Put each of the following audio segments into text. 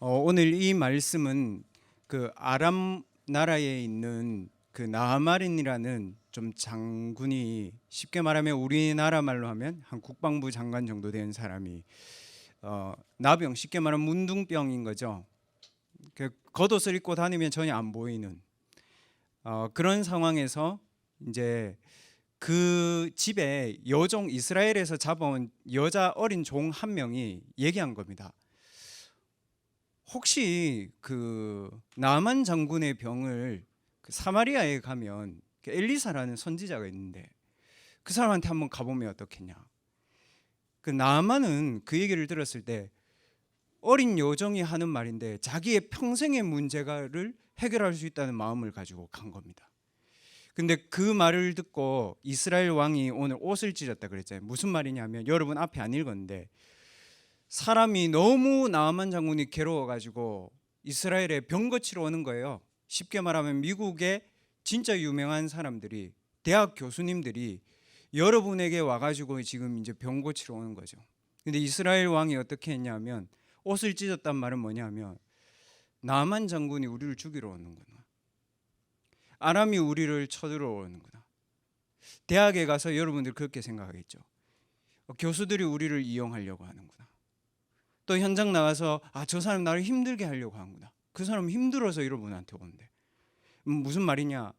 오늘 이 말씀은 그 아람 나라에 있는 그 나하말인이라는 좀 장군이, 쉽게 말하면 우리나라 말로 하면 한 국방부 장관 정도 된 사람이 나병, 쉽게 말하면 문둥병인 거죠. 그 겉옷을 입고 다니면 전혀 안 보이는 그런 상황에서 이제 그 집에 여종, 이스라엘에서 잡아온 여자 어린 종 한 명이 얘기한 겁니다. 혹시 그 나만 장군의 병을 그 사마리아에 가면 그 엘리사라는 선지자가 있는데 그 사람한테 한번 가보면 어떻겠냐. 그 나만은 그 얘기를 들었을 때 어린 여종이 하는 말인데 자기의 평생의 문제를 해결할 수 있다는 마음을 가지고 간 겁니다. 근데 그 말을 듣고 이스라엘 왕이 오늘 옷을 찢었다 그랬잖아요. 무슨 말이냐면, 여러분 앞에 안 읽었는데, 사람이 너무 나아만 장군이 괴로워가지고 이스라엘에 병 고치러 오는 거예요. 쉽게 말하면 미국의 진짜 유명한 사람들이, 대학 교수님들이 여러분에게 와가지고 지금 이제 병 고치러 오는 거죠. 근데 이스라엘 왕이 어떻게 했냐면, 옷을 찢었단 말은 뭐냐면, 나아만 장군이 우리를 죽이러 오는구나, 아람이 우리를 쳐들어오는구나. 대학에 가서 여러분들 그렇게 생각하겠죠. 교수들이 우리를 이용하려고 하는구나. 또 현장 나가서 저 사람 나를 힘들게 하려고 하는구나. 그 사람 힘들어서 여러분한테 오는데. 무슨 말이냐?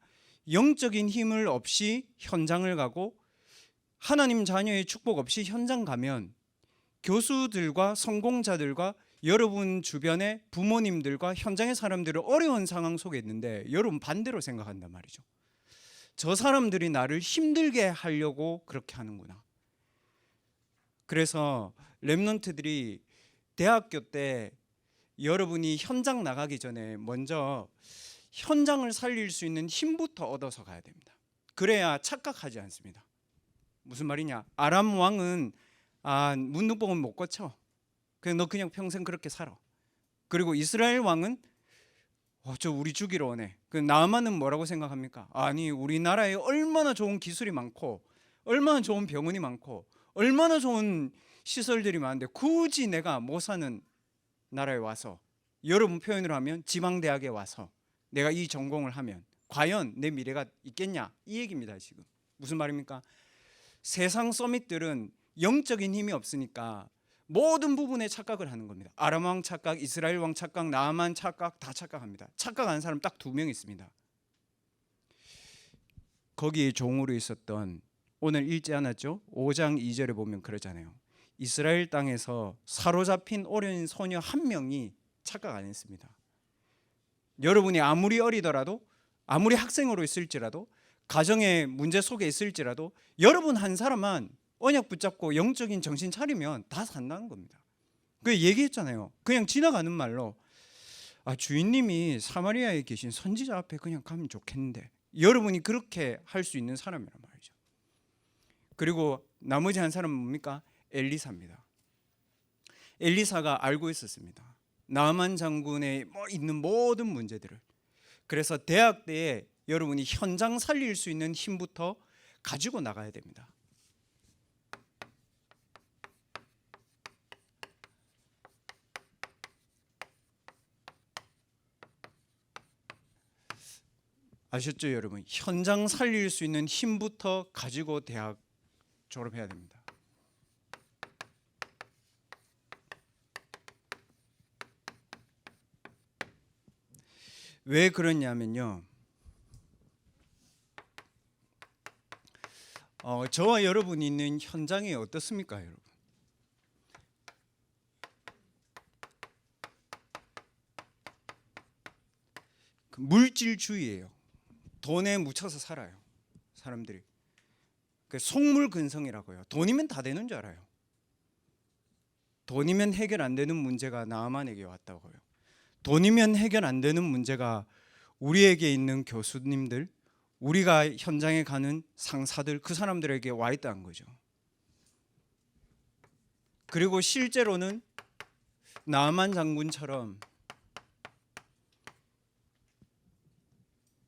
영적인 힘을 없이 현장을 가고 하나님 자녀의 축복 없이 현장 가면 교수들과 성공자들과 여러분 주변의 부모님들과 현장의 사람들은 어려운 상황 속에 있는데, 여러분 반대로 생각한단 말이죠. 저 사람들이 나를 힘들게 하려고 그렇게 하는구나. 그래서 렘넌트들이 대학교 때 여러분이 현장 나가기 전에 먼저 현장을 살릴 수 있는 힘부터 얻어서 가야 됩니다. 그래야 착각하지 않습니다. 무슨 말이냐? 아람 왕은 문둥병은 못 고쳐. 그냥 너 그냥 평생 그렇게 살아. 그리고 이스라엘 왕은 저 우리 죽이러 오네. 그 나아만은 뭐라고 생각합니까? 아니, 우리나라에 얼마나 좋은 기술이 많고 얼마나 좋은 병원이 많고 얼마나 좋은 시설들이 많은데 굳이 내가 못 사는 나라에 와서, 여러분 표현으로 하면 지방대학에 와서 내가 이 전공을 하면 과연 내 미래가 있겠냐, 이 얘기입니다. 지금 무슨 말입니까? 세상 서밋들은 영적인 힘이 없으니까 모든 부분에 착각을 하는 겁니다. 아람 왕 착각, 이스라엘 왕 착각, 나아만 착각, 다 착각합니다. 착각하는 사람 딱 2명 있습니다. 거기에 종으로 있었던, 오늘 읽지 않았죠? 5장 2절에 보면 그러잖아요. 이스라엘 땅에서 사로잡힌 어린 소녀 한 명이 착각 안 했습니다. 여러분이 아무리 어리더라도, 아무리 학생으로 있을지라도, 가정의 문제 속에 있을지라도 여러분 한 사람만 언약 붙잡고 영적인 정신 차리면 다 산다는 겁니다. 그 얘기했잖아요. 그냥 지나가는 말로 주인님이 사마리아에 계신 선지자 앞에 그냥 가면 좋겠는데, 여러분이 그렇게 할 수 있는 사람이란 말이죠. 그리고 나머지 한 사람은 뭡니까? 엘리사입니다. 엘리사가 알고 있었습니다. 나아만 장군의 있는 모든 문제들을. 그래서 대학 때에 여러분이 현장 살릴 수 있는 힘부터 가지고 나가야 됩니다. 아셨죠, 여러분? 현장 살릴 수 있는 힘부터 가지고 대학 졸업해야 됩니다. 왜 그러냐면요, 저와 여러분이 있는 현장이 어떻습니까, 여러분? 그 물질주의예요. 돈에 묻혀서 살아요, 사람들이. 그 속물근성이라고요. 돈이면 다 되는 줄 알아요. 돈이면 해결 안 되는 문제가 나만에게 왔다고요. 돈이면 해결 안 되는 문제가 우리에게 있는 교수님들, 우리가 현장에 가는 상사들, 그 사람들에게 와 있다는 거죠. 그리고 실제로는 나만 장군처럼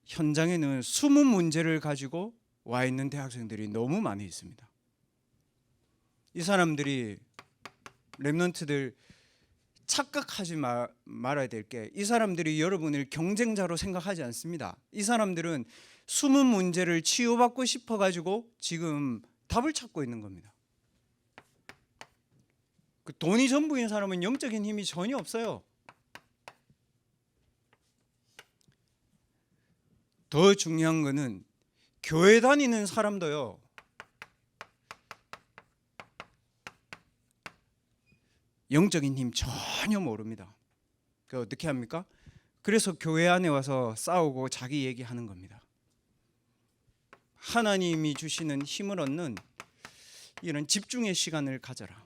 현장에는 숨은 문제를 가지고 와 있는 대학생들이 너무 많이 있습니다. 이 사람들이 렘넌트들 착각하지 말아야 될 게, 이 사람들이 여러분을 경쟁자로 생각하지 않습니다. 이 사람들은 숨은 문제를 치유받고 싶어 가지고 지금 답을 찾고 있는 겁니다. 그 돈이 전부인 사람은 영적인 힘이 전혀 없어요. 더 중요한 거는 교회 다니는 사람도요, 영적인 힘 전혀 모릅니다. 그 어떻게 합니까? 그래서 교회 안에 와서 싸우고 자기 얘기하는 겁니다. 하나님이 주시는 힘을 얻는 이런 집중의 시간을 가져라.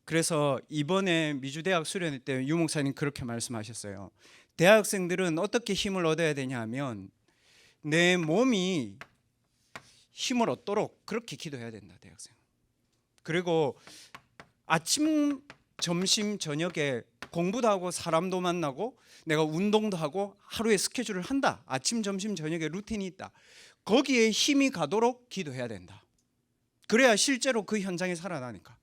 그래서 이번에 미주대학 수련회 때 유 목사님 그렇게 말씀하셨어요. 대학생들은 어떻게 힘을 얻어야 되냐 하면 내 몸이 힘을 얻도록 그렇게 기도해야 된다, 대학생. 그리고 아침, 점심, 저녁에 공부도 하고 사람도 만나고 내가 운동도 하고 하루에 스케줄을 한다. 아침, 점심, 저녁에 루틴이 있다. 거기에 힘이 가도록 기도해야 된다. 그래야 실제로 그 현장에 살아나니까.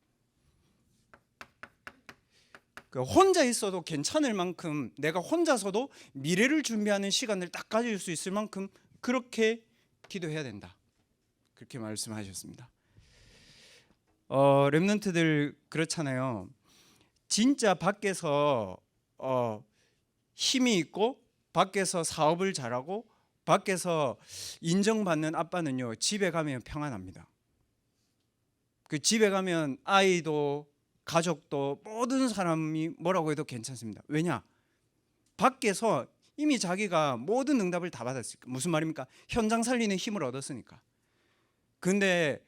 혼자 있어도 괜찮을 만큼, 내가 혼자서도 미래를 준비하는 시간을 딱 가질 수 있을 만큼 그렇게 기도해야 된다. 그렇게 말씀하셨습니다. 렘넌트들 그렇잖아요. 진짜 밖에서 힘이 있고 밖에서 사업을 잘하고 밖에서 인정받는 아빠는요, 집에 가면 평안합니다. 그 집에 가면 아이도 가족도 모든 사람이 뭐라고 해도 괜찮습니다. 왜냐? 밖에서 이미 자기가 모든 응답을 다 받았으니까. 무슨 말입니까? 현장 살리는 힘을 얻었으니까. 근데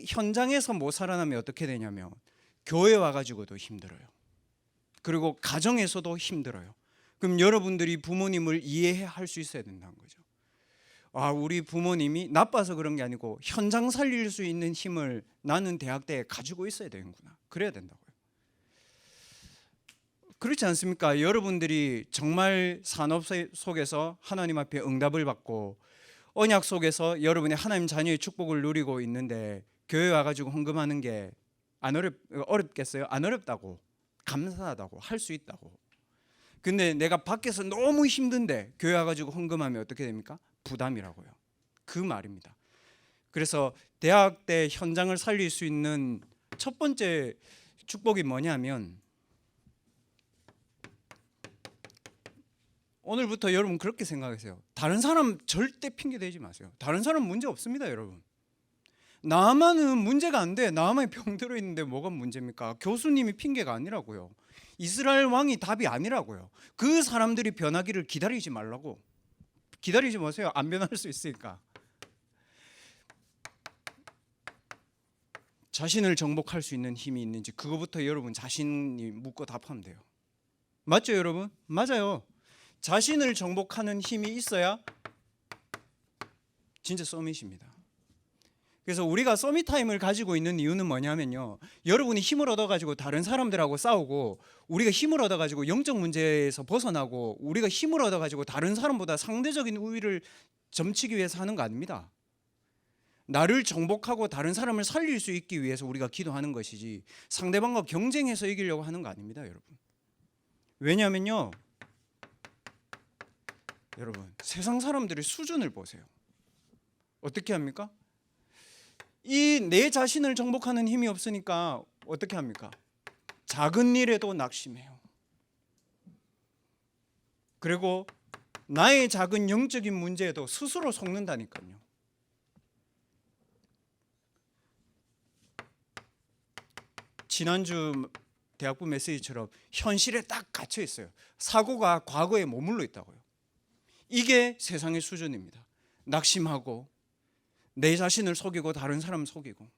현장에서 못 살아나면 어떻게 되냐면 교회 와가지고도 힘들어요. 그리고 가정에서도 힘들어요. 그럼 여러분들이 부모님을 이해할 수 있어야 된다는 거죠. 우리 부모님이 나빠서 그런 게 아니고 현장 살릴 수 있는 힘을 나는 대학 때 가지고 있어야 되는구나. 그래야 된다고요. 그렇지 않습니까? 여러분들이 정말 산업 속에서 하나님 앞에 응답을 받고 언약 속에서 여러분의 하나님 자녀의 축복을 누리고 있는데 교회 와가지고 헌금하는 게 어렵겠어요? 안 어렵다고, 감사하다고, 할 수 있다고. 근데 내가 밖에서 너무 힘든데 교회 와가지고 헌금하면 어떻게 됩니까? 부담이라고요. 그 말입니다. 그래서 대학 때 현장을 살릴 수 있는 첫 번째 축복이 뭐냐면, 오늘부터 여러분 그렇게 생각하세요. 다른 사람 절대 핑계 대지 마세요. 다른 사람 문제 없습니다, 여러분. 나만은 문제가 안 돼. 나만 병 들어 있는데 뭐가 문제입니까? 교수님이 핑계가 아니라고요. 이스라엘 왕이 답이 아니라고요. 그 사람들이 변하기를 기다리지 말라고. 기다리지 마세요. 안 변할 수 있으니까. 자신을 정복할 수 있는 힘이 있는지 그거부터 여러분 자신이 묻고 답하면 돼요. 맞죠, 여러분? 맞아요. 자신을 정복하는 힘이 있어야 진짜 서밋입니다. 그래서 우리가 서밋 타임을 가지고 있는 이유는 뭐냐면요, 여러분이 힘을 얻어가지고 다른 사람들하고 싸우고, 우리가 힘을 얻어가지고 영적 문제에서 벗어나고, 우리가 힘을 얻어가지고 다른 사람보다 상대적인 우위를 점치기 위해서 하는 거 아닙니다. 나를 정복하고 다른 사람을 살릴 수 있기 위해서 우리가 기도하는 것이지 상대방과 경쟁해서 이기려고 하는 거 아닙니다, 여러분. 왜냐하면요, 여러분, 세상 사람들의 수준을 보세요. 어떻게 합니까? 이 내 자신을 정복하는 힘이 없으니까 어떻게 합니까? 작은 일에도 낙심해요. 그리고 나의 작은 영적인 문제에도 스스로 속는다니까요. 지난주 대학부 메시지처럼 현실에 딱 갇혀 있어요. 사고가 과거에 머물러 있다고요. 이게 세상의 수준입니다. 낙심하고 내 자신을 속이고 다른 사람을 속이고,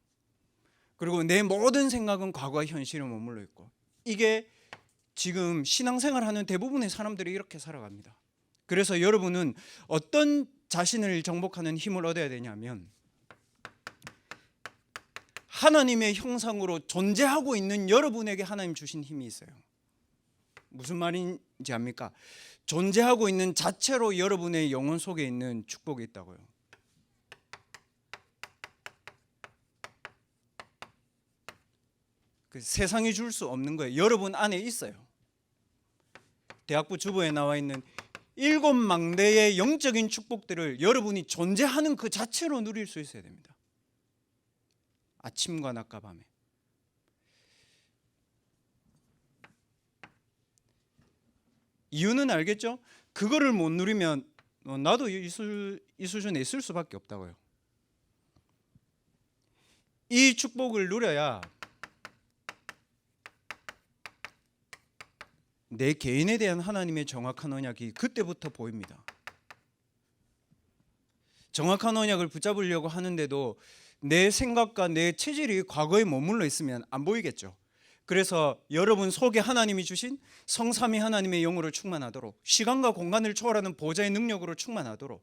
그리고 내 모든 생각은 과거와 현실에 머물러 있고, 이게 지금 신앙생활하는 대부분의 사람들이 이렇게 살아갑니다. 그래서 여러분은 어떤 자신을 정복하는 힘을 얻어야 되냐면, 하나님의 형상으로 존재하고 있는 여러분에게 하나님 주신 힘이 있어요. 무슨 말인지 압니까? 존재하고 있는 자체로 여러분의 영혼 속에 있는 축복이 있다고요. 그 세상이 줄 수 없는 거예요. 여러분 안에 있어요. 대학부 주보에 나와 있는 7망대의 영적인 축복들을 여러분이 존재하는 그 자체로 누릴 수 있어야 됩니다. 아침과 낮과 밤에. 이유는 알겠죠? 그거를 못 누리면 나도 이 수준에 있을 수밖에 없다고요. 이 축복을 누려야 내 개인에 대한 하나님의 정확한 언약이 그때부터 보입니다. 정확한 언약을 붙잡으려고 하는데도 내 생각과 내 체질이 과거에 머물러 있으면 안 보이겠죠. 그래서 여러분 속에 하나님이 주신 성삼위 하나님의 영으로 충만하도록, 시간과 공간을 초월하는 보좌의 능력으로 충만하도록,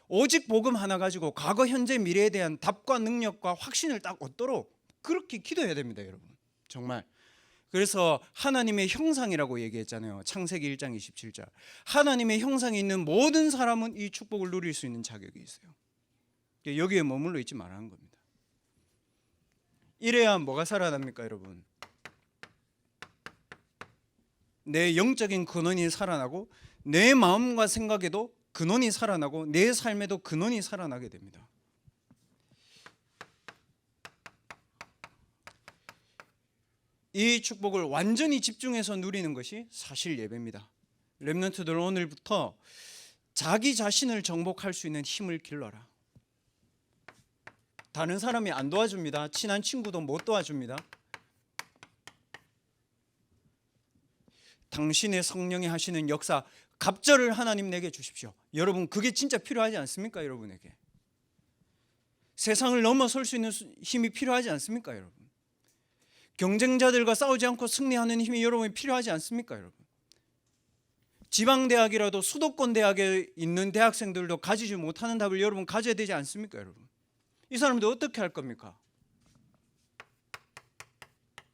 오직 복음 하나 가지고 과거, 현재, 미래에 대한 답과 능력과 확신을 딱 얻도록 그렇게 기도해야 됩니다, 여러분. 정말. 그래서 하나님의 형상이라고 얘기했잖아요. 창세기 1장 27절. 하나님의 형상이 있는 모든 사람은 이 축복을 누릴 수 있는 자격이 있어요. 여기에 머물러 있지 말라는 겁니다. 이래야 뭐가 살아납니까, 여러분? 내 영적인 근원이 살아나고 내 마음과 생각에도 근원이 살아나고 내 삶에도 근원이 살아나게 됩니다. 이 축복을 완전히 집중해서 누리는 것이 사실 예배입니다. 렘넌트들 오늘부터 자기 자신을 정복할 수 있는 힘을 길러라. 다른 사람이 안 도와줍니다. 친한 친구도 못 도와줍니다. 당신의 성령이 하시는 역사, 갑절을 하나님 내게 주십시오. 여러분 그게 진짜 필요하지 않습니까? 여러분에게 세상을 넘어설 수 있는 힘이 필요하지 않습니까? 여러분 경쟁자들과 싸우지 않고 승리하는 힘이 여러분이 필요하지 않습니까? 여러분 지방대학이라도 수도권 대학에 있는 대학생들도 가지지 못하는 답을 여러분 가져야 되지 않습니까? 여러분 이 사람들 어떻게 할 겁니까?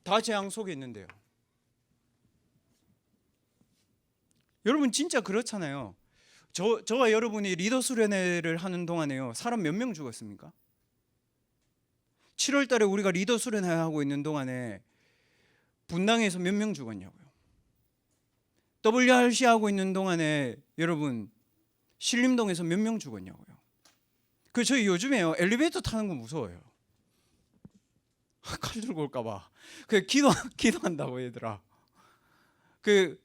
다 재앙 속에 있는데요. 여러분 진짜 그렇잖아요. 저와 여러분이 리더 수련회를 하는 동안에요, 사람 몇 명 죽었습니까? 7월 달에 우리가 리더 수련회 하고 있는 동안에 분당에서 몇 명 죽었냐고요. WRC 하고 있는 동안에 여러분 신림동에서 몇 명 죽었냐고요. 그 저희 요즘에요 엘리베이터 타는 거 무서워요. 칼 들고 올까 봐. 그 기도한다고 얘들아. 그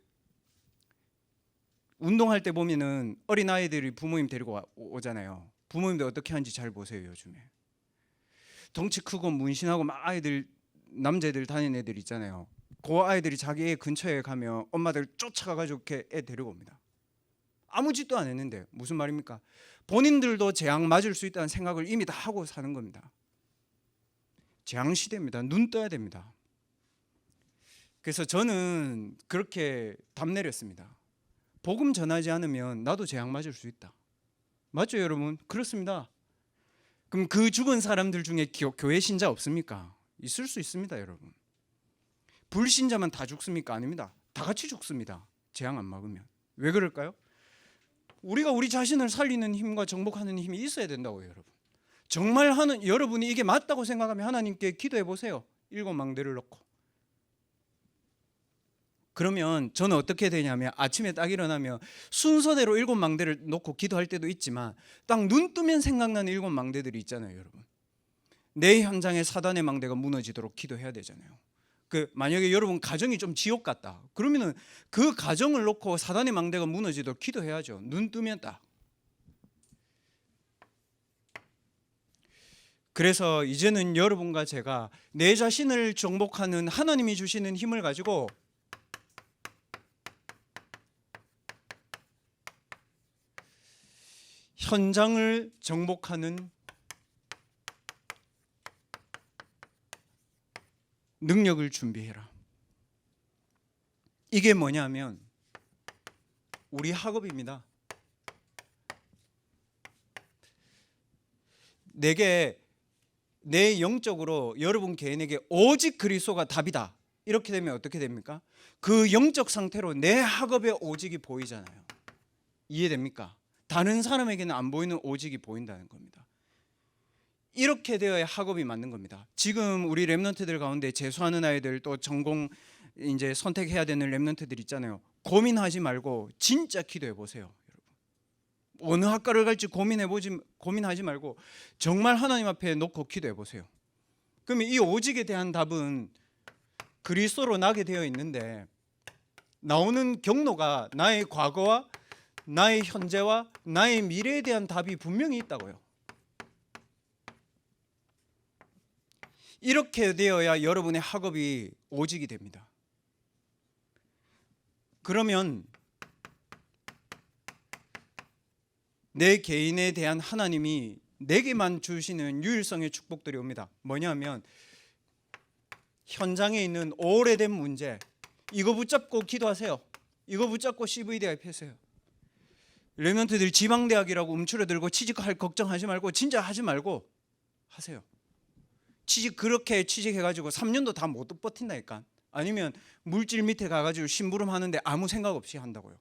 운동할 때 보면은 어린 아이들이 부모님 데리고 오잖아요. 부모님들 어떻게 하는지 잘 보세요. 요즘에 덩치 크고 문신하고 막 아이들 남자애들 다니는 애들 있잖아요. 그 아이들이 자기 애 근처에 가면 엄마들 쫓아가가지고 이렇게 애 데리고 옵니다. 아무 짓도 안 했는데 무슨 말입니까? 본인들도 재앙 맞을 수 있다는 생각을 이미 다 하고 사는 겁니다. 재앙 시대입니다. 눈 떠야 됩니다. 그래서 저는 그렇게 답 내렸습니다. 복음 전하지 않으면 나도 재앙 맞을 수 있다. 맞죠 여러분? 그렇습니다. 그럼 그 죽은 사람들 중에 교회 신자 없습니까? 있을 수 있습니다 여러분. 불신자만 다 죽습니까? 아닙니다. 다 같이 죽습니다. 재앙 안 막으면. 왜 그럴까요? 우리가 우리 자신을 살리는 힘과 정복하는 힘이 있어야 된다고요 여러분. 정말 여러분이 이게 맞다고 생각하면 하나님께 기도해 보세요. 7망대를 놓고. 그러면 저는 어떻게 되냐면 아침에 딱 일어나면 순서대로 7망대를 놓고 기도할 때도 있지만 딱 눈 뜨면 생각나는 7망대들이 있잖아요 여러분. 내 현장에 사단의 망대가 무너지도록 기도해야 되잖아요. 만약에 여러분 가정이 좀 지옥 같다 그러면은 그 가정을 놓고 사단의 망대가 무너지도록 기도해야죠. 눈 뜨면 딱. 그래서 이제는 여러분과 제가 내 자신을 정복하는 하나님이 주시는 힘을 가지고 현장을 정복하는 능력을 준비해라. 이게 뭐냐면 우리 학업입니다. 내게 내 영적으로 여러분 개인에게 오직 그리스도가 답이다. 이렇게 되면 어떻게 됩니까? 그 영적 상태로 내 학업의 오직이 보이잖아요. 이해됩니까? 다른 사람에게는 안 보이는 오직이 보인다는 겁니다. 이렇게 되어야 학업이 맞는 겁니다. 지금 우리 랩런트들 가운데 재수하는 아이들, 또 전공 이제 선택해야 되는 랩런트들 있잖아요. 고민하지 말고 진짜 기도해 보세요. 어느 학과를 갈지 고민하지 말고 정말 하나님 앞에 놓고 기도해 보세요. 그러면 이 오직에 대한 답은 그리스도로 나게 되어 있는데, 나오는 경로가 나의 과거와 나의 현재와 나의 미래에 대한 답이 분명히 있다고요. 이렇게 되어야 여러분의 학업이 오직이 됩니다. 그러면 내 개인에 대한 하나님이 내게만 주시는 유일성의 축복들이 옵니다. 뭐냐면 현장에 있는 오래된 문제, 이거 붙잡고 기도하세요. 이거 붙잡고 CVD 가입하세요. 랩런트들 지방대학이라고 움츠러들고 취직할 걱정하지 말고 진짜 하지 말고 하세요. 그렇게 취직해가지고 3년도 다 못 버틴다니까. 아니면 물질 밑에 가가지고 심부름 하는데 아무 생각 없이 한다고요.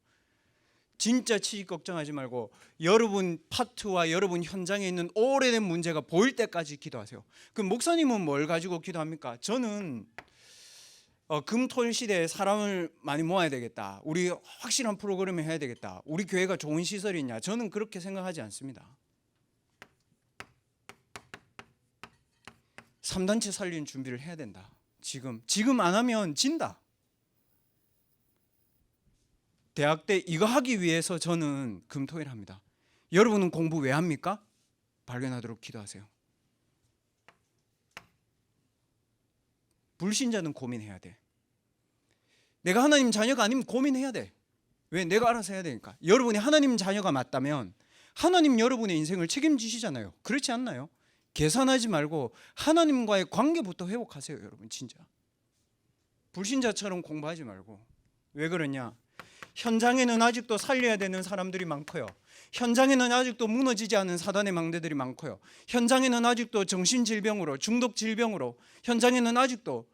진짜 취직 걱정하지 말고 여러분 파트와 여러분 현장에 있는 오래된 문제가 보일 때까지 기도하세요. 그럼 목사님은 뭘 가지고 기도합니까? 저는 금토일 시대에 사람을 많이 모아야 되겠다. 우리 확실한 프로그램을 해야 되겠다. 우리 교회가 좋은 시설이 있냐? 저는 그렇게 생각하지 않습니다. 3단체 살리는 준비를 해야 된다. 지금 안 하면 진다. 대학 때 이거 하기 위해서 저는 금토일 합니다. 여러분은 공부 왜 합니까? 발견하도록 기도하세요. 불신자는 고민해야 돼. 내가 하나님 자녀가 아니면 고민해야 돼. 왜? 내가 알아서 해야 되니까. 여러분이 하나님 자녀가 맞다면 하나님 여러분의 인생을 책임지시잖아요. 그렇지 않나요? 계산하지 말고 하나님과의 관계부터 회복하세요. 여러분 진짜. 불신자처럼 공부하지 말고. 왜 그러냐? 현장에는 아직도 살려야 되는 사람들이 많고요. 현장에는 아직도 무너지지 않은 사단의 망대들이 많고요. 현장에는 아직도 정신질병으로, 중독질병으로, 현장에는 아직도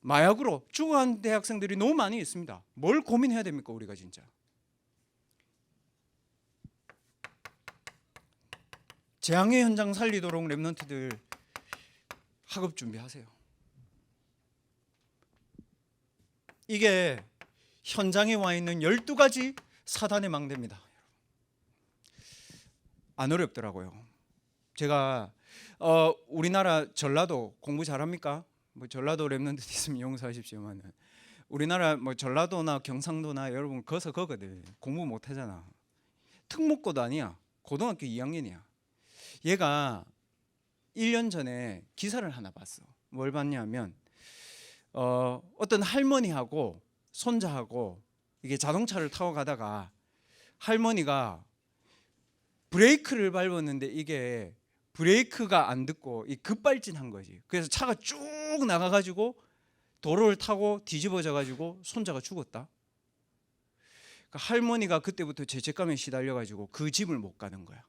마약으로 죽어간 대학생들이 너무 많이 있습니다. 뭘 고민해야 됩니까 우리가 진짜. 재앙의 현장 살리도록 랩런트들 학업 준비하세요. 이게 현장에 와 있는 12가지 사단의 망대입니다. 안 어렵더라고요. 제가 우리나라 전라도 공부 잘합니까? 뭐 전라도 랩런트 있으면 용서하십시오만, 우리나라 뭐 전라도나 경상도나 여러분 거서 거거든. 공부 못 하잖아. 특목고도 아니야. 고등학교 2학년이야. 얘가 1년 전에 기사를 하나 봤어. 뭘 봤냐면 어떤 할머니하고 손자하고 이게 자동차를 타고 가다가 할머니가 브레이크를 밟았는데 이게 브레이크가 안 듣고 이 급발진한 거지. 그래서 차가 쭉 나가가지고 도로를 타고 뒤집어져가지고 손자가 죽었다. 그러니까 할머니가 그때부터 죄책감에 시달려가지고 그 집을 못 가는 거야.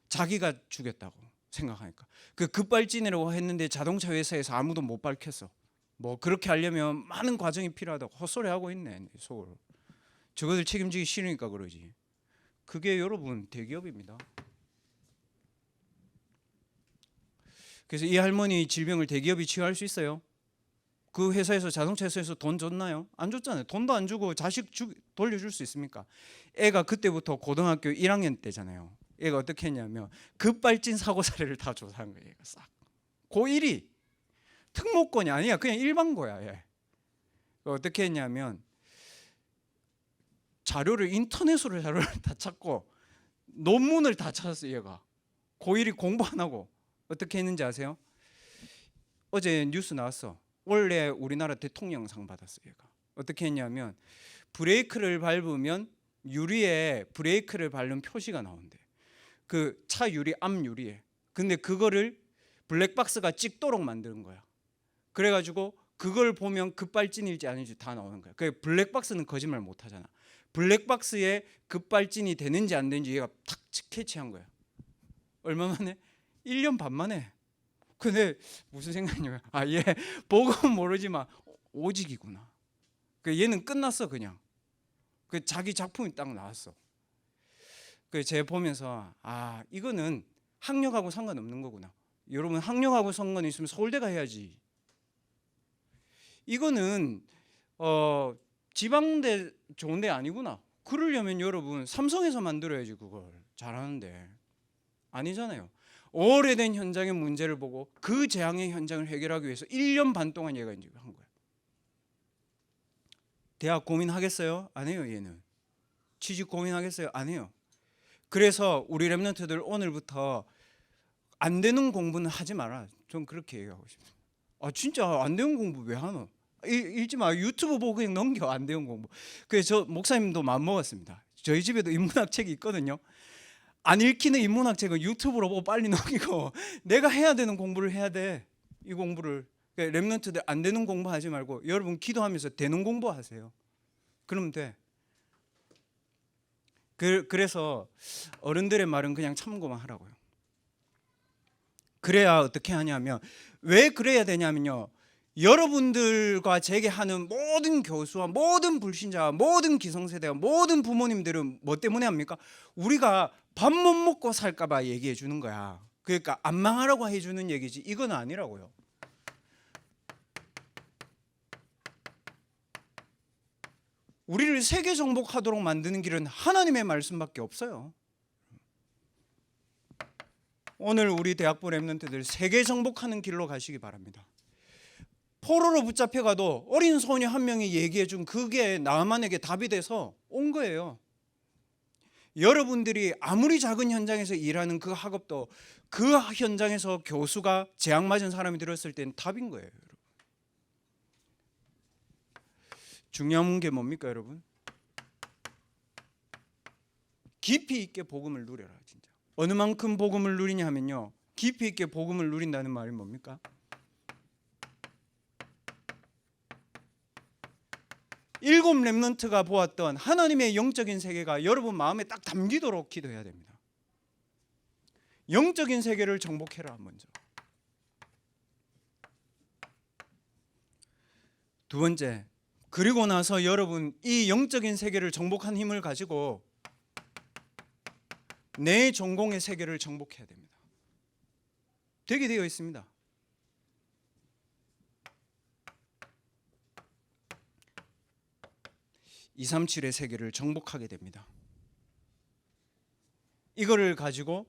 자기가 죽였다고 생각하니까. 그 급발진이라고 했는데 자동차 회사에서 아무도 못 밝혔어. 뭐 그렇게 하려면 많은 과정이 필요하다고 헛소리하고 있네 속으로. 저것을 책임지기 싫으니까 그러지. 그게 여러분 대기업입니다. 그래서 이 할머니 질병을 대기업이 치유할 수 있어요? 그 회사에서 자동차 회사에서 돈 줬나요? 안 줬잖아요. 돈도 안 주고 자식 돌려줄 수 있습니까? 애가 그때부터 고등학교 1학년 때잖아요. 얘가 어떻게 했냐면 급발진 사고 사례를 다 조사한 거예요. 얘가 싹. 고1이 특목고냐 아니야. 그냥 일반고야. 얘. 어떻게 했냐면 인터넷으로 자료를 다 찾고 논문을 다 찾았어요. 얘가 고1이 공부 안 하고 어떻게 했는지 아세요? 어제 뉴스 나왔어. 원래 우리나라 대통령상 받았어요. 얘가 어떻게 했냐면 브레이크를 밟으면 유리에 브레이크를 밟는 표시가 나온대. 그 차 유리 앞 유리에. 근데 그거를 블랙박스가 찍도록 만드는 거야. 그래가지고 그걸 보면 급발진일지 아닌지 다 나오는 거야. 그 블랙박스는 거짓말 못 하잖아. 블랙박스에 급발진이 되는지 안 되는지 얘가 탁 캐치한 거야. 얼마 만에? 1년 반 만에. 근데 무슨 생각이냐면 얘 보고 모르지만 오직이구나. 그 얘는 끝났어 그냥. 그 자기 작품이 딱 나왔어. 그 제가 보면서 이거는 학력하고 상관없는 거구나. 여러분 학력하고 상관 있으면 서울대가 해야지. 이거는 지방대 좋은 데 아니구나. 그러려면 여러분 삼성에서 만들어야지. 그걸 잘하는데 아니잖아요. 오래된 현장의 문제를 보고 그 재앙의 현장을 해결하기 위해서 1년 반 동안 얘가 이제 한 거예요. 대학 고민하겠어요? 안 해요. 얘는 취직 고민하겠어요? 안 해요. 그래서 우리 랩런트들 오늘부터 안 되는 공부는 하지 마라. 전 그렇게 얘기하고 싶습니다. 아 진짜 안 되는 공부 왜 하노? 읽지 마. 유튜브 보고 그냥 넘겨. 안 되는 공부. 그래서 저 목사님도 마음 먹었습니다. 저희 집에도 인문학 책이 있거든요. 안 읽히는 인문학 책은 유튜브로 보고 빨리 넘기고 내가 해야 되는 공부를 해야 돼. 이 공부를. 그러니까 랩런트들 안 되는 공부하지 말고 여러분 기도하면서 되는 공부하세요. 그러면 돼. 그래서 어른들의 말은 그냥 참고만 하라고요. 그래야 어떻게 하냐면, 왜 그래야 되냐면요, 여러분들과 제게 하는 모든 교수와 모든 불신자와 모든 기성세대와 모든 부모님들은 뭐 때문에 합니까? 우리가 밥 못 먹고 살까 봐 얘기해 주는 거야. 그러니까 안 망하라고 해주는 얘기지 이건 아니라고요. 우리를 세계 정복하도록 만드는 길은 하나님의 말씀밖에 없어요. 오늘 우리 대학부 랩런트들 세계 정복하는 길로 가시기 바랍니다. 포로로 붙잡혀가도 어린 소녀 한 명이 얘기해 준 그게 나만에게 답이 돼서 온 거예요. 여러분들이 아무리 작은 현장에서 일하는 그 학업도 그 현장에서 교수가 재앙 맞은 사람이 들었을 때는 답인 거예요. 중요한 게 뭡니까 여러분? 깊이 있게 복음을 누려라. 진짜 어느 만큼 복음을 누리냐 하면요, 깊이 있게 복음을 누린다는 말이 뭡니까? 일곱 랩런트가 보았던 하나님의 영적인 세계가 여러분 마음에 딱 담기도록 기도해야 됩니다. 영적인 세계를 정복해라. 먼저 두 번째, 그리고 나서 여러분 이 영적인 세계를 정복한 힘을 가지고 내 전공의 세계를 정복해야 됩니다. 되게 되어 있습니다. 237의 세계를 정복하게 됩니다. 이거를 가지고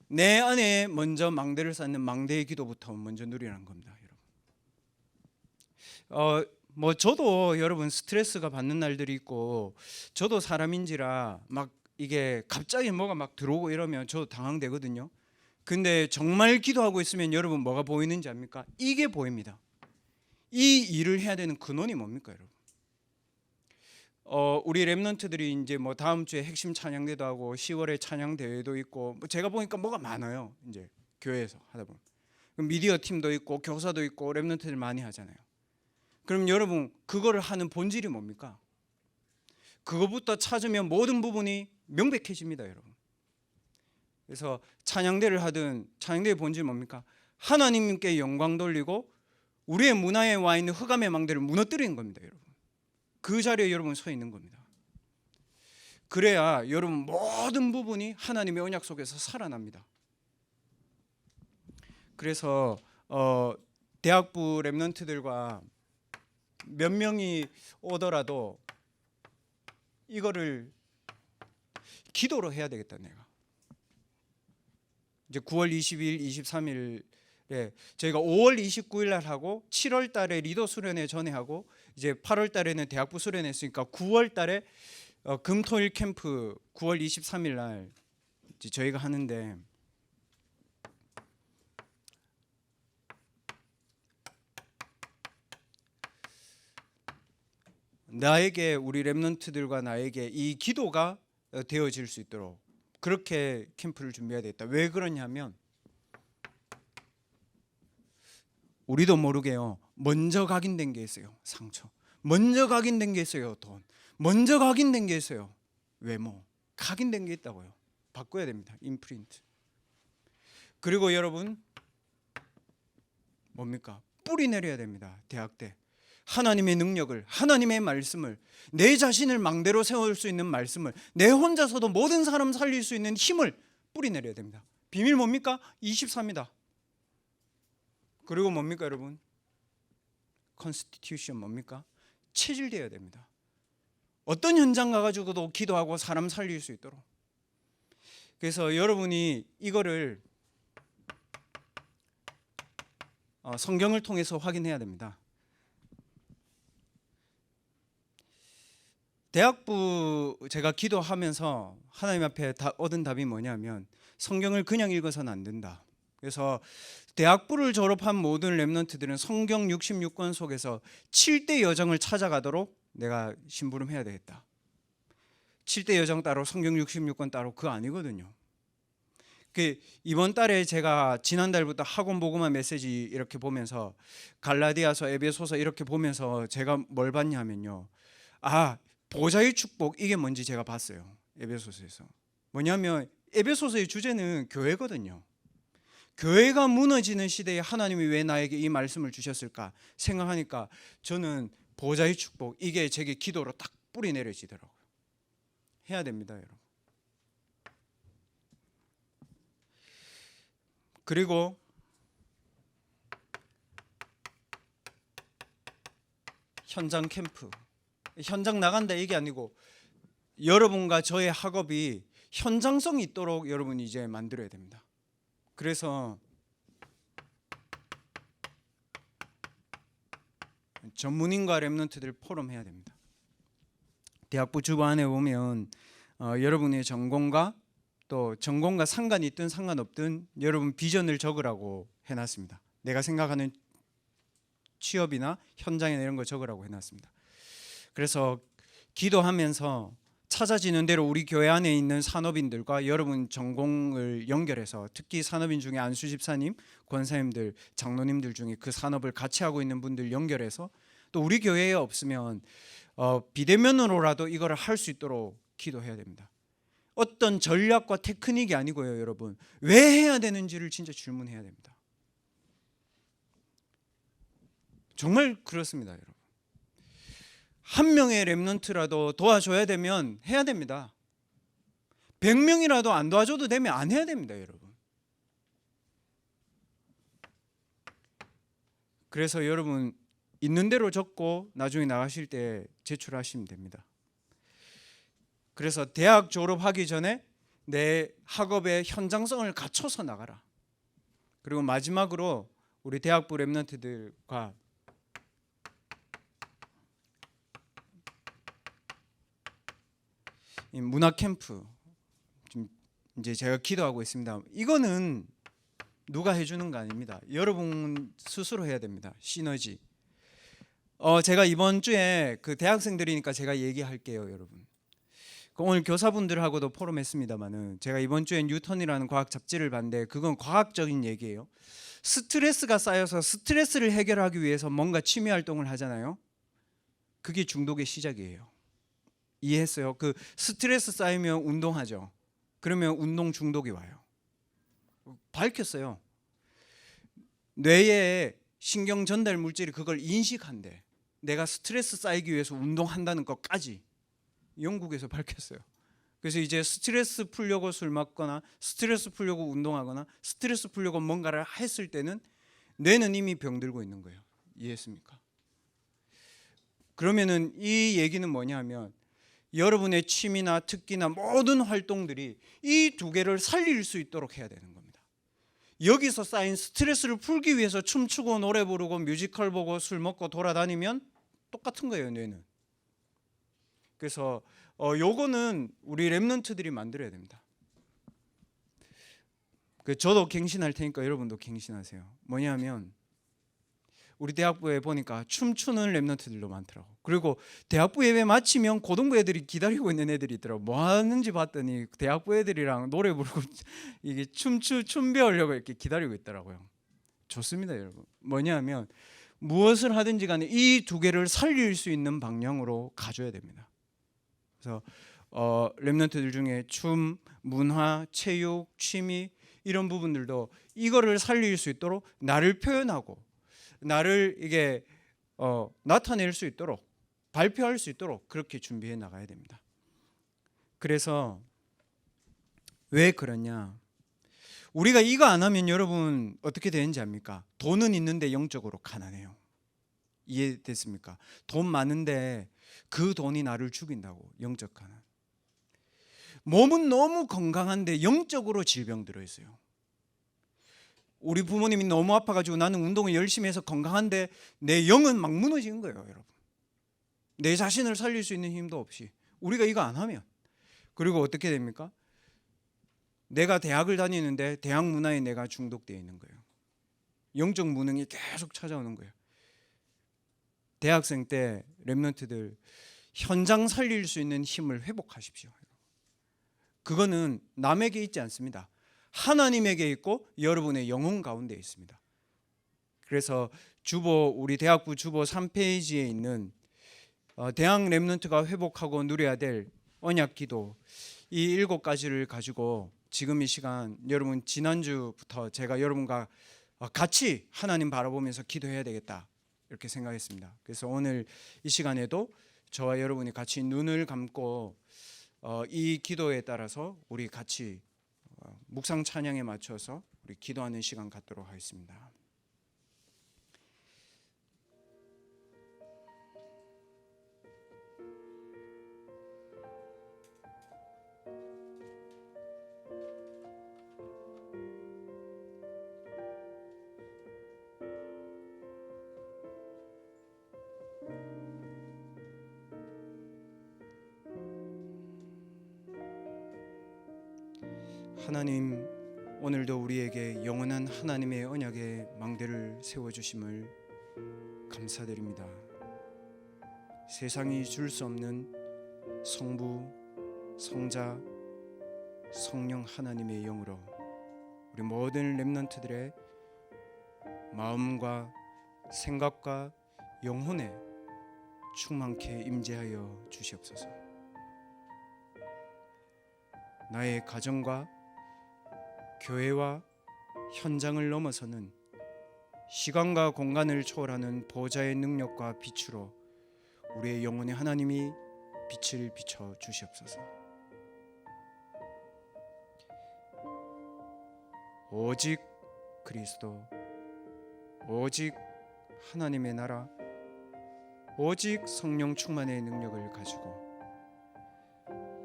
내 안에 먼저 망대를 쌓는 망대의 기도부터 먼저 누리라는 겁니다, 여러분. 뭐 저도 여러분 스트레스가 받는 날들이 있고, 저도 사람인지라 막 이게 갑자기 뭐가 막 들어오고 이러면 저도 당황되거든요. 근데 정말 기도하고 있으면 여러분 뭐가 보이는지 압니까? 이게 보입니다. 이 일을 해야 되는 근원이 뭡니까, 여러분? 우리 랩런트들이 이제 뭐 다음 주에 핵심 찬양대도 하고 10월에 찬양 대회도 있고, 뭐 제가 보니까 뭐가 많아요. 이제 교회에서 하다 보면 미디어 팀도 있고 교사도 있고 랩런트들 많이 하잖아요. 그럼 여러분 그거를 하는 본질이 뭡니까? 그거부터 찾으면 모든 부분이 명백해집니다, 여러분. 그래서 찬양대를 하든 찬양대의 본질이 뭡니까? 하나님께 영광 돌리고 우리의 문화에 와 있는 흑암의 망대를 무너뜨리는 겁니다, 여러분. 그 자리에 여러분 서 있는 겁니다. 그래야 여러분 모든 부분이 하나님의 언약 속에서 살아납니다. 그래서 대학부 랩런트들과 몇 명이 오더라도 이거를 기도로 해야 되겠다. 내가 이제 9월 22일, 23일에 저희가 5월 29일 날 하고 7월 달에 리더 수련회 전에 하고 이제 8월 달에는 대학부 수련회 했으니까 9월 달에 금토일 캠프 9월 23일 날 이제 저희가 하는데, 나에게 우리 랩런트들과 나에게 이 기도가 되어질 수 있도록 그렇게 캠프를 준비해야 되겠다. 왜 그러냐면 우리도 모르게요, 먼저 각인된 게 있어요. 상처. 먼저 각인된 게 있어요. 돈. 먼저 각인된 게 있어요. 외모. 각인된 게 있다고요. 바꿔야 됩니다. 임프린트. 그리고 여러분 뭡니까? 뿌리 내려야 됩니다. 대학 때 하나님의 능력을, 하나님의 말씀을, 내 자신을 망대로 세울 수 있는 말씀을, 내 혼자서도 모든 사람 살릴 수 있는 힘을 뿌리내려야 됩니다. 비밀 뭡니까? 24입니다. 그리고 뭡니까 여러분? 컨스티튜션 뭡니까? 체질되어야 됩니다. 어떤 현장 가가지고도 기도하고 사람 살릴 수 있도록. 그래서 여러분이 이거를 성경을 통해서 확인해야 됩니다. 대학부 제가 기도하면서 하나님 앞에 얻은 답이 뭐냐면 성경을 그냥 읽어서는 안 된다. 그래서 대학부를 졸업한 모든 렘넌트들은 성경 66권 속에서 7대 여정을 찾아가도록 내가 심부름해야 되겠다. 7대 여정 따로 성경 66권 따로 그거 아니거든요. 이번 달에 제가 지난달부터 학원 보고만 메시지 이렇게 보면서 갈라디아서, 에베소서 이렇게 보면서 제가 뭘 봤냐면요. 보좌의 축복 이게 뭔지 제가 봤어요. 에베소서에서. 뭐냐면 에베소서의 주제는 교회거든요. 교회가 무너지는 시대에 하나님이 왜 나에게 이 말씀을 주셨을까 생각하니까 저는 보좌의 축복 이게 제게 기도로 딱 뿌리 내려지더라고요. 해야 됩니다, 여러분. 그리고 현장 캠프. 현장 나간다 이게 아니고 여러분과 저의 학업이 현장성이 있도록 여러분이 이제 만들어야 됩니다. 그래서 전문인과 렘넌트들 포럼 해야 됩니다. 대학부 주반에 보면 여러분의 전공과 또 전공과 상관이 있든 상관없든 여러분 비전을 적으라고 해놨습니다. 내가 생각하는 취업이나 현장이나 이런 거 적으라고 해놨습니다. 그래서 기도하면서 찾아지는 대로 우리 교회 안에 있는 산업인들과 여러분 전공을 연결해서 특히 산업인 중에 안수 집사님, 권사님들, 장로님들 중에 그 산업을 같이 하고 있는 분들 연결해서 또 우리 교회에 없으면 비대면으로라도 이걸 할 수 있도록 기도해야 됩니다. 어떤 전략과 테크닉이 아니고요, 여러분. 왜 해야 되는지를 진짜 질문해야 됩니다. 정말 그렇습니다, 여러분. 한 명의 렘넌트라도 도와줘야 되면 해야 됩니다. 100명이라도 안 도와줘도 되면 안 해야 됩니다, 여러분. 그래서 여러분 있는 대로 적고 나중에 나가실 때 제출하시면 됩니다. 그래서 대학 졸업하기 전에 내 학업의 현장성을 갖춰서 나가라. 그리고 마지막으로 우리 대학부 렘넌트들과 이 문화 캠프 좀 이제 제가 기도하고 있습니다. 이거는 누가 해주는 거 아닙니다. 여러분 스스로 해야 됩니다. 시너지. 제가 이번 주에 그 대학생들이니까 제가 얘기할게요, 여러분. 오늘 교사분들하고도 포럼했습니다만은 제가 이번 주에 뉴턴이라는 과학 잡지를 봤는데 그건 과학적인 얘기예요. 스트레스가 쌓여서 스트레스를 해결하기 위해서 뭔가 취미 활동을 하잖아요. 그게 중독의 시작이에요. 이해했어요? 그 스트레스 쌓이면 운동하죠. 그러면 운동 중독이 와요. 밝혔어요. 뇌에 신경 전달 물질이 그걸 인식한대. 내가 스트레스 쌓이기 위해서 운동한다는 것까지 영국에서 밝혔어요. 그래서 이제 스트레스 풀려고 술 먹거나 스트레스 풀려고 운동하거나 스트레스 풀려고 뭔가를 했을 때는 뇌는 이미 병들고 있는 거예요. 이해했습니까? 그러면은 이 얘기는 뭐냐면 여러분의 취미나 특기나 모든 활동들이 이 두 개를 살릴 수 있도록 해야 되는 겁니다. 여기서 쌓인 스트레스를 풀기 위해서 춤추고 노래 부르고 뮤지컬 보고 술 먹고 돌아다니면 똑같은 거예요, 뇌는. 그래서 요거는 우리 렘넌트들이 만들어야 됩니다. 저도 갱신할 테니까 여러분도 갱신하세요. 뭐냐면 우리 대학부에 보니까 춤추는 렘넌트들도 많더라고. 그리고 대학부 예배 마치면 고등부 애들이 기다리고 있는 애들이 있더라고. 뭐 하는지 봤더니 대학부 애들이랑 노래 부르고 이게 춤 배우려고 이렇게 기다리고 있더라고요. 좋습니다, 여러분. 뭐냐면 무엇을 하든지 간에 이 두 개를 살릴 수 있는 방향으로 가줘야 됩니다. 그래서 렘넌트들 중에 춤, 문화, 체육, 취미 이런 부분들도 이거를 살릴 수 있도록 나를 표현하고 나를 이게 나타낼 수 있도록, 발표할 수 있도록 그렇게 준비해 나가야 됩니다. 그래서 왜 그러냐? 우리가 이거 안 하면 여러분 어떻게 되는지 압니까? 돈은 있는데 영적으로 가난해요. 이해됐습니까? 돈 많은데 그 돈이 나를 죽인다고. 영적 가난. 몸은 너무 건강한데 영적으로 질병 들어있어요. 우리 부모님이 너무 아파가지고 나는 운동을 열심히 해서 건강한데 내 영은 막 무너지는 거예요, 여러분. 내 자신을 살릴 수 있는 힘도 없이. 우리가 이거 안 하면. 그리고 어떻게 됩니까? 내가 대학을 다니는데 대학 문화에 내가 중독되어 있는 거예요. 영적 무능이 계속 찾아오는 거예요. 대학생 때 렘넌트들 현장 살릴 수 있는 힘을 회복하십시오. 그거는 남에게 있지 않습니다. 하나님에게 있고 여러분의 영혼 가운데 있습니다. 그래서 우리 대학부 주보 3페이지에 있는 대학 렘넌트가 회복하고 누려야 될 언약 기도, 이 7가지를 가지고 지금 이 시간 여러분, 지난주부터 제가 여러분과 같이 하나님 바라보면서 기도해야 되겠다 이렇게 생각했습니다. 그래서 오늘 이 시간에도 저와 여러분이 같이 눈을 감고 이 기도에 따라서 우리 같이 묵상 찬양에 맞춰서 우리 기도하는 시간 갖도록 하겠습니다. 하나님, 오늘도 우리에게 영원한 하나님의 언약의 망대를 세워주심을 감사드립니다. 세상이 줄 수 없는 성부, 성자, 성령 하나님의 영으로 우리 모든 렘넌트들의 마음과 생각과 영혼에 충만케 임재하여 주시옵소서. 나의 가정과 교회와 현장을 넘어서는 시간과 공간을 초월하는 보좌의 능력과 빛으로 우리의 영혼의 하나님이 빛을 비춰 주시옵소서. 오직 그리스도, 오직 하나님의 나라, 오직 성령 충만의 능력을 가지고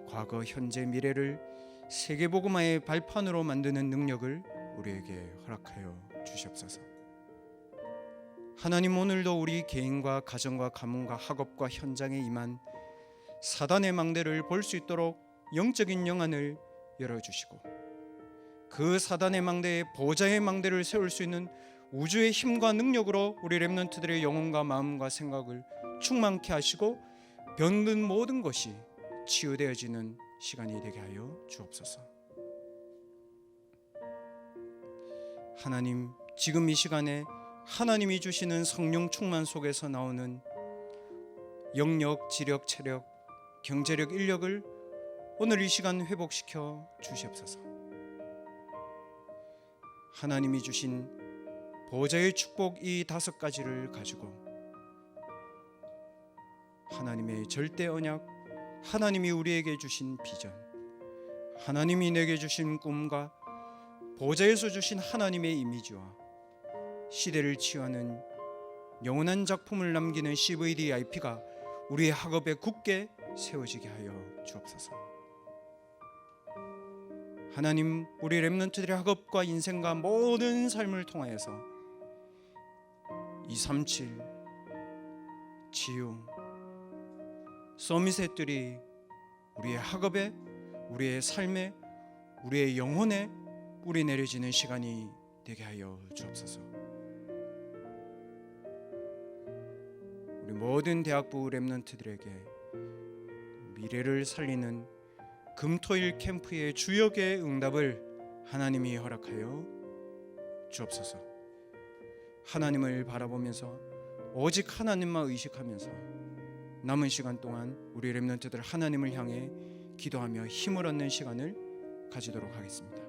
과거, 현재, 미래를 세계복음화의 발판으로 만드는 능력을 우리에게 허락하여 주시옵소서. 하나님, 오늘도 우리 개인과 가정과 가문과 학업과 현장에 임한 사단의 망대를 볼 수 있도록 영적인 영안을 열어주시고 그 사단의 망대에 보좌의 망대를 세울 수 있는 우주의 힘과 능력으로 우리 렘넌트들의 영혼과 마음과 생각을 충만케 하시고 병든 모든 것이 치유되어지는 시간이 되게 하여 주옵소서. 하나님, 지금 이 시간에 하나님이 주시는 성령 충만 속에서 나오는 영력, 지력, 체력, 경제력, 인력을 오늘 이 시간 회복시켜 주시옵소서. 하나님이 주신 보좌의 축복 이 5가지를 가지고 하나님의 절대 언약, 하나님이 우리에게 주신 비전, 하나님이 내게 주신 꿈과 보좌에서 주신 하나님의 이미지와 시대를 치유하는 영원한 작품을 남기는 CVDIP가 우리의 학업에 굳게 세워지게 하여 주옵소서. 하나님, 우리 렘넌트들의 학업과 인생과 모든 삶을 통하여서 237 치유 서밋의 우리의 학업에, 우리의 삶에, 우리의 영혼에 뿌리 내려지는 시간이 되게 하여 주옵소서. 우리 모든 대학부 렘넌트들에게 미래를 살리는 금토일 캠프의 주역의 응답을 하나님이 허락하여 주옵소서. 하나님을 바라보면서 오직 하나님만 의식하면서 남은 시간 동안 우리 렘넌트들 하나님을 향해 기도하며 힘을 얻는 시간을 가지도록 하겠습니다.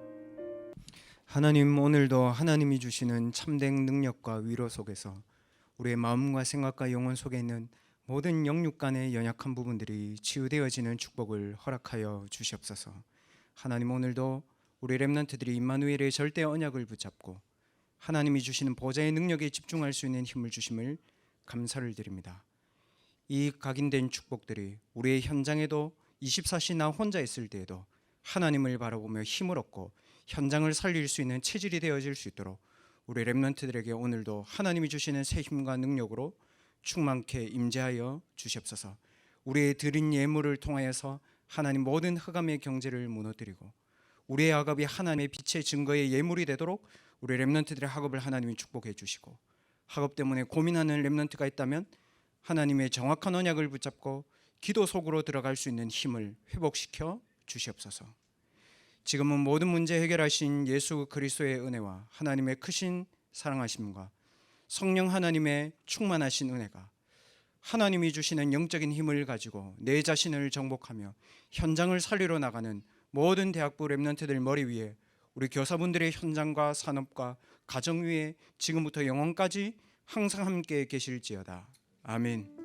하나님, 오늘도 하나님이 주시는 참된 능력과 위로 속에서 우리의 마음과 생각과 영혼 속에 있는 모든 영육 간의 연약한 부분들이 치유되어지는 축복을 허락하여 주시옵소서. 하나님, 오늘도 우리 렘넌트들이 임마누엘의 절대 언약을 붙잡고 하나님이 주시는 보좌의 능력에 집중할 수 있는 힘을 주심을 감사를 드립니다. 이 각인된 축복들이 우리의 현장에도 24시 나 혼자 있을 때에도 하나님을 바라보며 힘을 얻고 현장을 살릴 수 있는 체질이 되어질 수 있도록 우리 렘넌트들에게 오늘도 하나님이 주시는 새 힘과 능력으로 충만케 임재하여 주시옵소서. 우리의 드린 예물을 통하여서 하나님 모든 흑암의 경제를 무너뜨리고 우리의 학업이 하나님의 빛의 증거의 예물이 되도록 우리 렘넌트들의 학업을 하나님이 축복해 주시고, 학업 때문에 고민하는 렘넌트가 있다면 하나님의 정확한 언약을 붙잡고 기도 속으로 들어갈 수 있는 힘을 회복시켜 주시옵소서. 지금은 모든 문제 해결하신 예수 그리스도의 은혜와 하나님의 크신 사랑하심과 성령 하나님의 충만하신 은혜가 하나님이 주시는 영적인 힘을 가지고 내 자신을 정복하며 현장을 살리러 나가는 모든 대학부 렘넌트들 머리 위에, 우리 교사분들의 현장과 산업과 가정 위에 지금부터 영원까지 항상 함께 계실지어다. 아멘.